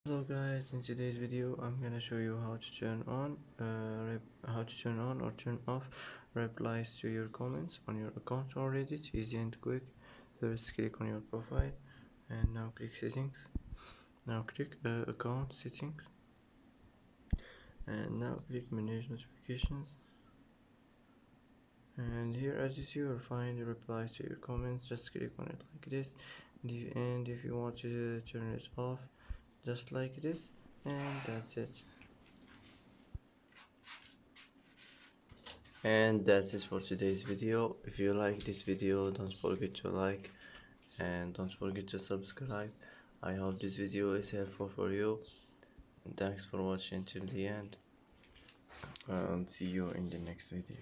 Hello guys, in today's video I'm gonna show you how to turn on or turn off replies to your comments on your account already. It's easy and quick. First click on your profile and now click settings. Now click account settings and now click manage notifications, and here as you see you'll find replies to your comments. Just click on it like this, and if you want to turn it off, just like this, and that's it. And that's it for today's video. If you like this video, don't forget to like and don't forget to subscribe. I hope this video is helpful for you, and thanks for watching till the end, and see you in the next video.